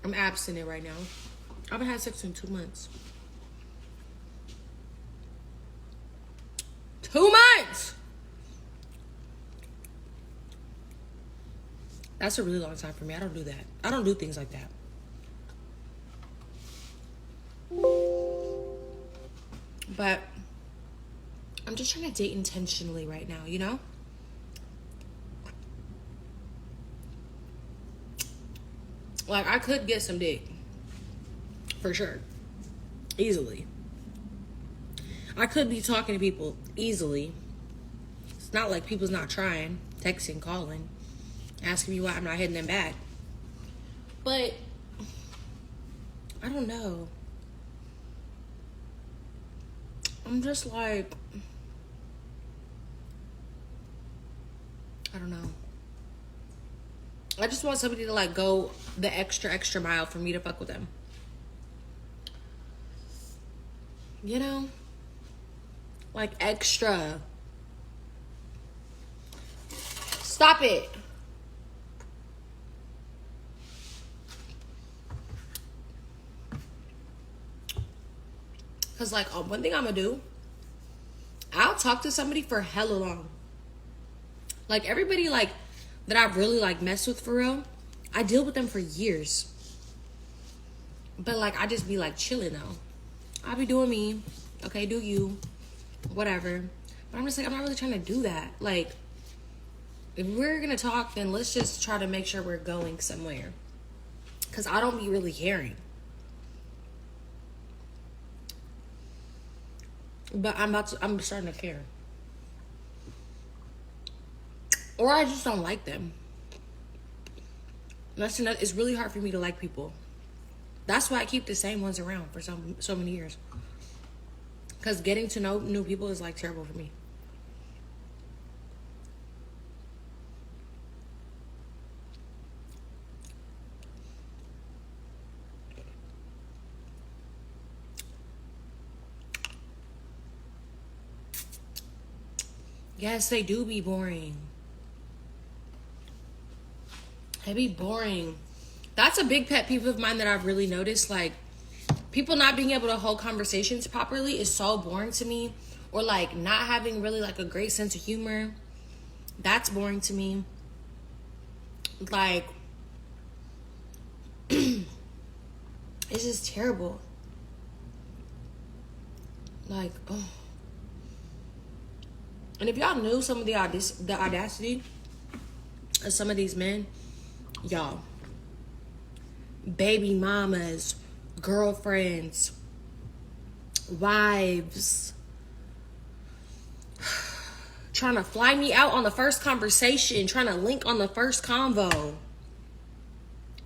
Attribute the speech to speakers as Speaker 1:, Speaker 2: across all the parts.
Speaker 1: I'm abstinent right now. I haven't had sex in 2 months. 2 months! That's a really long time for me. I don't do that. I don't do things like that. But I'm just trying to date intentionally right now, you know? Like, I could get some dick. For sure. Easily. I could be talking to people easily. It's not like people's not trying. Texting, calling. Asking me why I'm not hitting them back. But I don't know. I'm just like, I don't know. I just want somebody to like go the extra mile for me to fuck with them. You know? Like extra. Stop it. Cause like one thing I'm gonna do, I'll talk to somebody for hella long. Like everybody like that I've really like messed with for real, I deal with them for years. But like I just be like chilling though. I be doing me. Okay, do you. Whatever. But I'm just like, I'm not really trying to do that. Like, if we're gonna talk, then let's just try to make sure we're going somewhere. Cause I don't be really caring. But I'm starting to care. Or I just don't like them. That's another, it's really hard for me to like people. That's why I keep the same ones around for so many years. Because getting to know new people is like terrible for me. Yes, they do be boring. They be boring. That's a big pet peeve of mine that I've really noticed. Like, people not being able to hold conversations properly is so boring to me. Or like not having really like a great sense of humor. That's boring to me. Like, it's just terrible. Like, oh. And if y'all knew some of the audacity of some of these men, y'all, baby mamas, girlfriends, wives, trying to fly me out on the first conversation, trying to link on the first convo.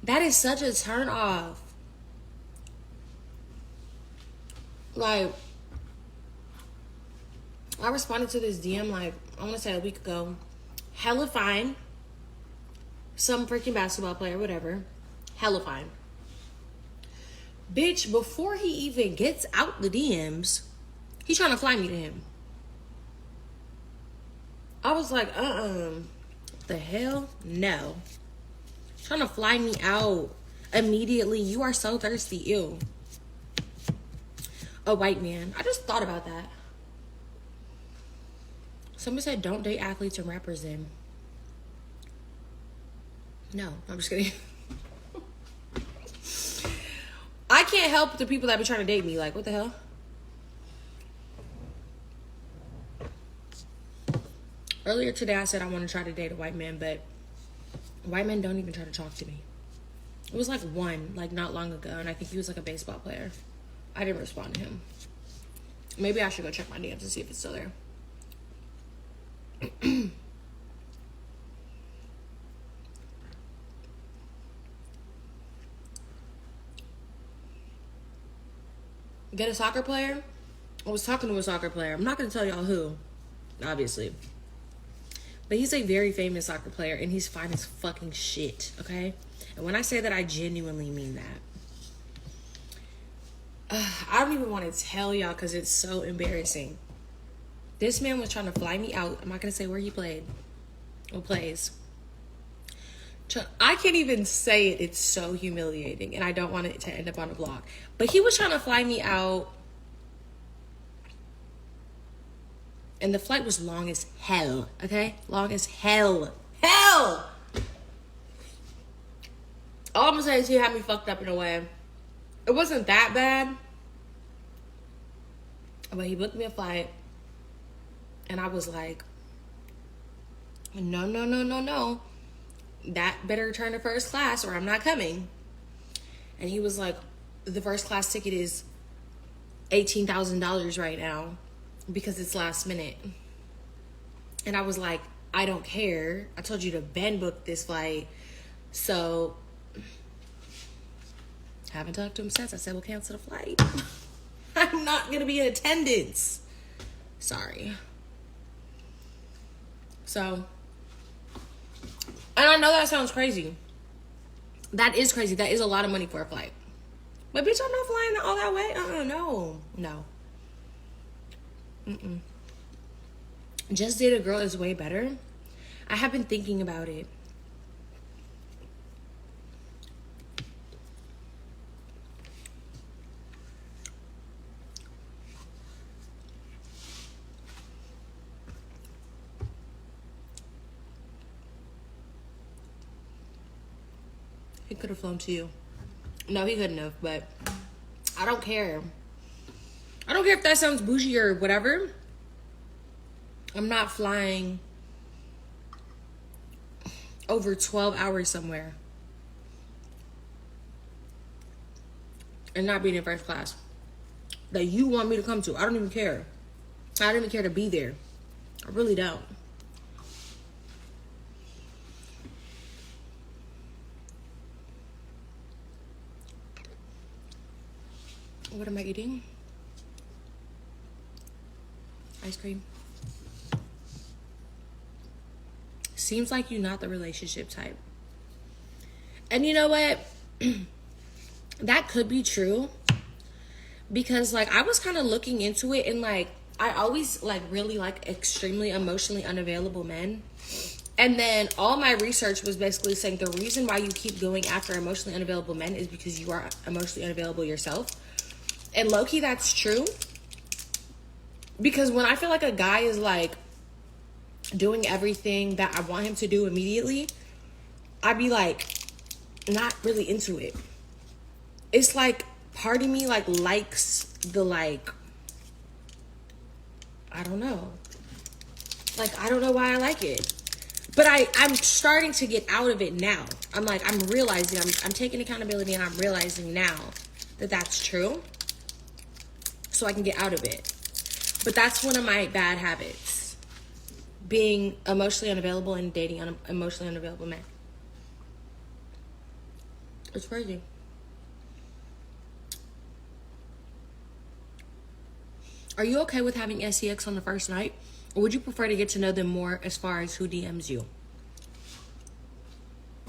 Speaker 1: That is such a turn off. Like, I responded to this DM like, I want to say a week ago. Hella fine. Some freaking basketball player, whatever. Hella fine. Bitch, before he even gets out the DMs, he's trying to fly me to him. I was like, the hell? No. Trying to fly me out immediately. You are so thirsty. Ew. A white man. I just thought about that. Somebody said don't date athletes and rappers then. No, I'm just kidding. I can't help the people that be trying to date me. Like, what the hell? Earlier today, I said I want to try to date a white man, but white men don't even try to talk to me. It was like one, like not long ago, and I think he was like a baseball player. I didn't respond to him. Maybe I should go check my DMs and see if it's still there. Get a soccer player? I was talking to a soccer player. I'm not going to tell y'all who, obviously. But he's a very famous soccer player, and he's fine as fucking shit, okay? And when I say that, I genuinely mean that. I don't even want to tell y'all because it's so embarrassing. This man was trying to fly me out. I'm not going to say where he played or plays. I can't even say it. It's so humiliating, and I don't want it to end up on a vlog. But he was trying to fly me out, and the flight was long as hell, okay? Long as hell. Hell! All I'm gonna say is he had me fucked up in a way. It wasn't that bad, but he booked me a flight, and I was like, no. That better return to first class or I'm not coming. And he was like, the first class ticket is $18,000 right now because it's last minute. And I was like, I don't care. I told you to Ben book this flight. So, haven't talked to him since. I said, we'll cancel the flight. I'm not going to be in attendance. Sorry. So, and I know that sounds crazy. That is crazy. That is a lot of money for a flight. But bitch, I'm not flying all that way. No. Just Date a Girl is way better. I have been thinking about it. He could have flown to you. No, he couldn't have, but I don't care. I don't care if that sounds bougie or whatever. I'm not flying over 12 hours somewhere and not being in first class that you want me to come to. I don't even care. I don't even care to be there. I really don't. What am I eating? Ice cream. Seems like you're not the relationship type. And you know what? That could be true. Because like I was kind of looking into it, and like I always like really like extremely emotionally unavailable men. And then all my research was basically saying the reason why you keep going after emotionally unavailable men is because you are emotionally unavailable yourself. And low-key, that's true. Because when I feel like a guy is like doing everything that I want him to do immediately, I'd be like not really into it. It's like part of me like likes the like, I don't know. Like, I don't know why I like it. But I'm starting to get out of it now. I'm like, I'm realizing, I'm taking accountability, and I'm realizing now that that's true. So I can get out of it. But that's one of my bad habits. Being emotionally unavailable and dating emotionally unavailable men. It's crazy. Are you okay with having SEX on the first night? Or would you prefer to get to know them more as far as who DMs you?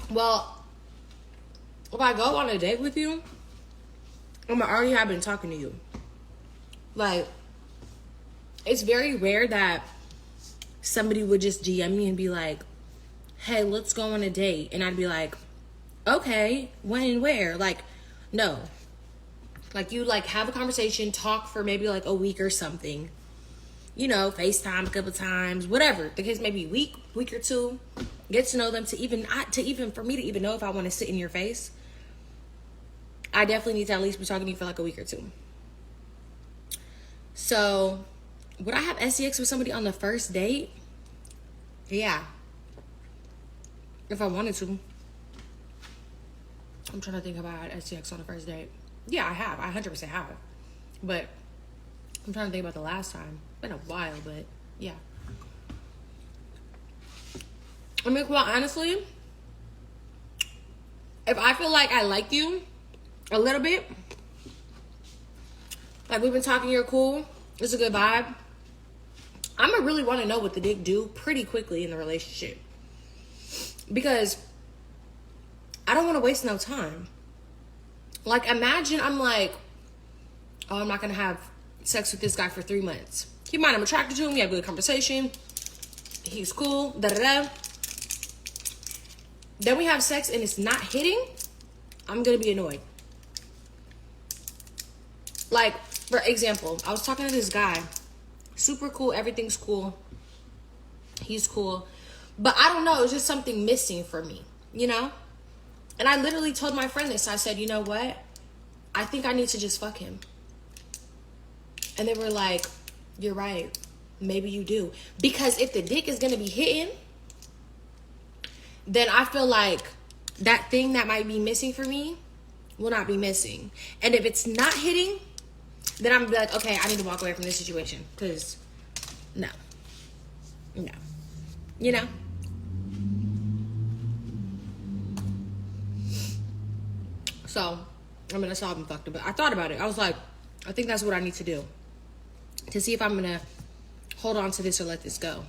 Speaker 1: Well, if I go on a date with you, I'm already have been talking to you. Like, it's very rare that somebody would just DM me and be like, hey, let's go on a date. And I'd be like, okay, when and where? Like, no. Like, you, like, have a conversation, talk for maybe, like, a week or something. You know, FaceTime a couple times, whatever. The case may be week or two. Get to know them for me to even know if I want to sit in your face. I definitely need to at least be talking to you for, like, a week or two. So, would I have SEX with somebody on the first date? Yeah. If I wanted to. I'm trying to think about SEX on the first date. Yeah, I have. I 100% have. But I'm trying to think about the last time. It's been a while, but yeah. I mean, well, honestly, if I feel like I like you a little bit, like we've been talking, you're cool, it's a good vibe, I'm gonna really want to know what the dick do pretty quickly in the relationship. Because I don't want to waste no time. Like, imagine I'm like, oh, I'm not gonna have sex with this guy for 3 months. Keep in mind, I'm attracted to him, we have a good conversation, he's cool, da-da-da. Then we have sex and it's not hitting, I'm gonna be annoyed. Like, for example, I was talking to this guy, super cool, everything's cool, he's cool, but I don't know, it was just something missing for me, you know? And I literally told my friend this. I said, you know what? I think I need to just fuck him. And they were like, you're right. Maybe you do. Because if the dick is going to be hitting, then I feel like that thing that might be missing for me will not be missing. And if it's not hitting, then I'm going to be like, okay, I need to walk away from this situation. Because, no. You know? So, I mean, that's all I'm fucked up. But I thought about it. I was like, I think that's what I need to do. To see if I'm going to hold on to this or let this go.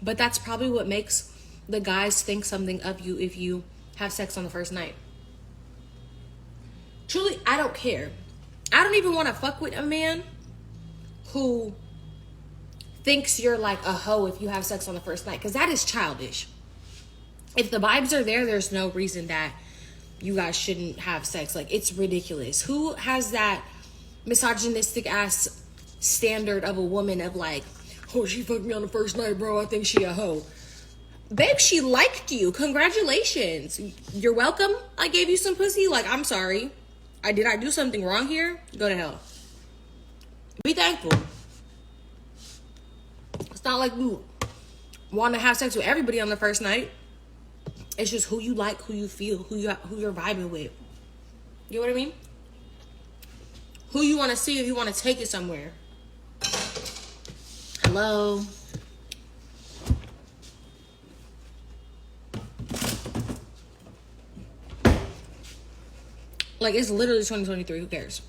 Speaker 1: But that's probably what makes the guys think something of you if you have sex on the first night. Truly, I don't care. I don't even want to fuck with a man who thinks you're like a hoe if you have sex on the first night, because that is childish. If the vibes are there, there's no reason that you guys shouldn't have sex. Like, it's ridiculous. Who has that misogynistic ass standard of a woman of like, oh, she fucked me on the first night, bro, I think she a hoe. Babe, she liked you. Congratulations. You're welcome. I gave you some pussy. Like, I'm sorry. Did I do something wrong here? Go to hell. Be thankful. It's not like you want to have sex with everybody on the first night. It's just who you like, who you feel, who you're vibing with. You know what I mean? Who you want to see if you want to take it somewhere. Hello. Like, it's literally 2023. Who cares?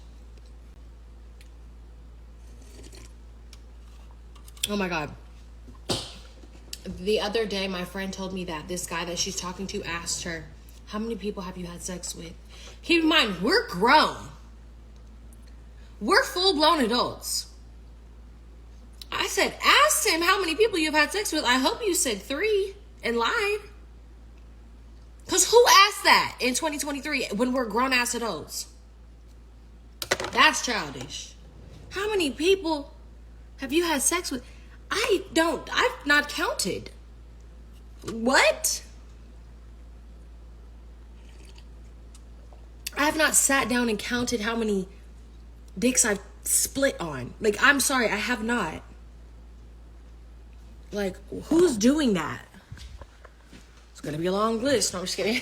Speaker 1: Oh my God. The other day, my friend told me that this guy that she's talking to asked her, how many people have you had sex with? Keep in mind, we're grown. We're full-blown adults. I said, ask him how many people you've had sex with. I hope you said 3 and lied. Because who asked that in 2023 when we're grown-ass adults? That's childish. How many people have you had sex with? I've not counted. What? I have not sat down and counted how many dicks I've split on. Like, I'm sorry, I have not. Like, who's doing that? It's gonna be a long list. No, I'm just kidding.